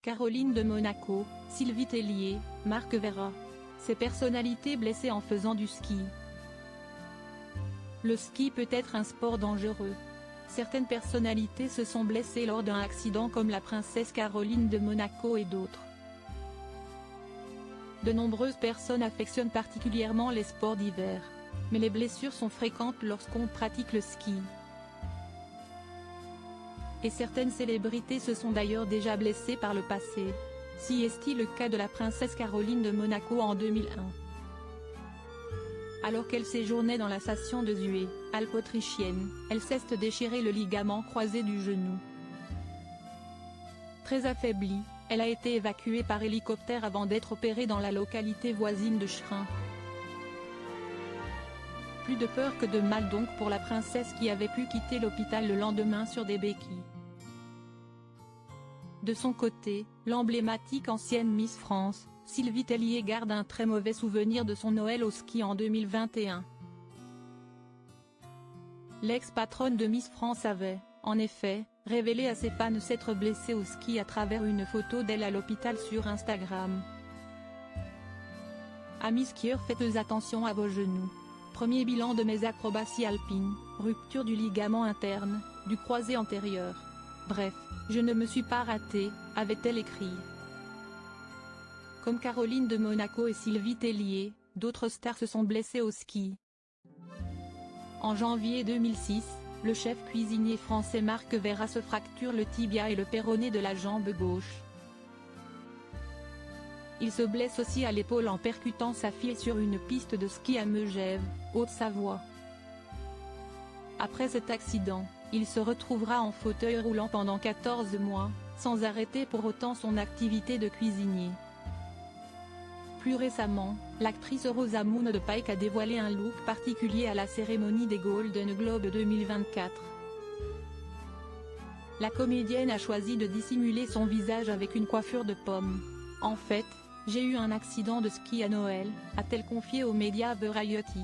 Caroline de Monaco, Sylvie Tellier, Marc Vera. Ces personnalités blessées en faisant du ski. Le ski peut être un sport dangereux. Certaines personnalités se sont blessées lors d'un accident comme la princesse Caroline de Monaco et d'autres. De nombreuses personnes affectionnent particulièrement les sports d'hiver. Mais les blessures sont fréquentes lorsqu'on pratique le ski. Et certaines célébrités se sont d'ailleurs déjà blessées par le passé. Si est-il le cas de la princesse Caroline de Monaco en 2001. Alors qu'elle séjournait dans la station de Zhuhai, Alpes autrichiennes, elle s'est déchiré le ligament croisé du genou. Très affaiblie, elle a été évacuée par hélicoptère avant d'être opérée dans la localité voisine de Schrin. Plus de peur que de mal donc pour la princesse qui avait pu quitter l'hôpital le lendemain sur des béquilles. De son côté, l'emblématique ancienne Miss France, Sylvie Tellier garde un très mauvais souvenir de son Noël au ski en 2021. L'ex-patronne de Miss France avait, en effet, révélé à ses fans s'être blessée au ski à travers une photo d'elle à l'hôpital sur Instagram. Amis skieurs, faites attention à vos genoux. Premier bilan de mes acrobaties alpines, rupture du ligament interne, du croisé antérieur. Bref, je ne me suis pas ratée, avait-elle écrit. Comme Caroline de Monaco et Sylvie Tellier, d'autres stars se sont blessées au ski. En janvier 2006, le chef cuisinier français Marc Vera se fracture le tibia et le péroné de la jambe gauche. Il se blesse aussi à l'épaule en percutant sa fille sur une piste de ski à Megève, Haute-Savoie. Après cet accident, il se retrouvera en fauteuil roulant pendant 14 mois, sans arrêter pour autant son activité de cuisinier. Plus récemment, l'actrice Rosamund Pike a dévoilé un look particulier à la cérémonie des Golden Globes 2024. La comédienne a choisi de dissimuler son visage avec une coiffure de pomme. En fait, j'ai eu un accident de ski à Noël, a-t-elle confié aux médias Variety.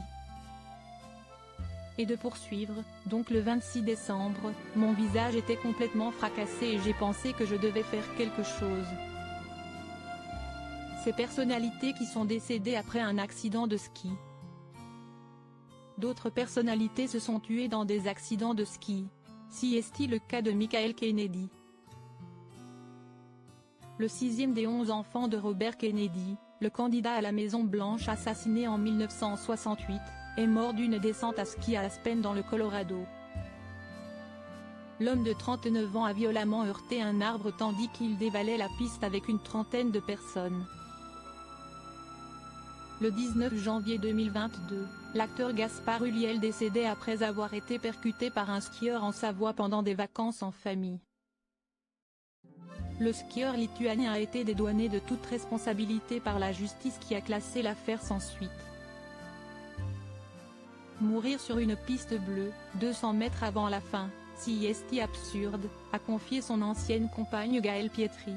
Et de poursuivre, donc le 26 décembre, mon visage était complètement fracassé et j'ai pensé que je devais faire quelque chose. Ces personnalités qui sont décédées après un accident de ski. D'autres personnalités se sont tuées dans des accidents de ski. Si est-il le cas de Michael Kennedy. Le sixième des 11 enfants de Robert Kennedy, le candidat à la Maison-Blanche assassiné en 1968, est mort d'une descente à ski à Aspen dans le Colorado. L'homme de 39 ans a violemment heurté un arbre tandis qu'il dévalait la piste avec une trentaine de personnes. Le 19 janvier 2022, l'acteur Gaspard Ulliel décédait après avoir été percuté par un skieur en Savoie pendant des vacances en famille. Le skieur lituanien a été dédouané de toute responsabilité par la justice qui a classé l'affaire sans suite. Mourir sur une piste bleue, 200 mètres avant la fin, si est absurde, a confié son ancienne compagne Gaëlle Pietri.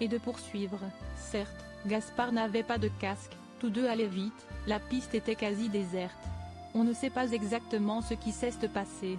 Et de poursuivre, certes, Gaspard n'avait pas de casque, tous deux allaient vite, la piste était quasi déserte. On ne sait pas exactement ce qui s'est passé.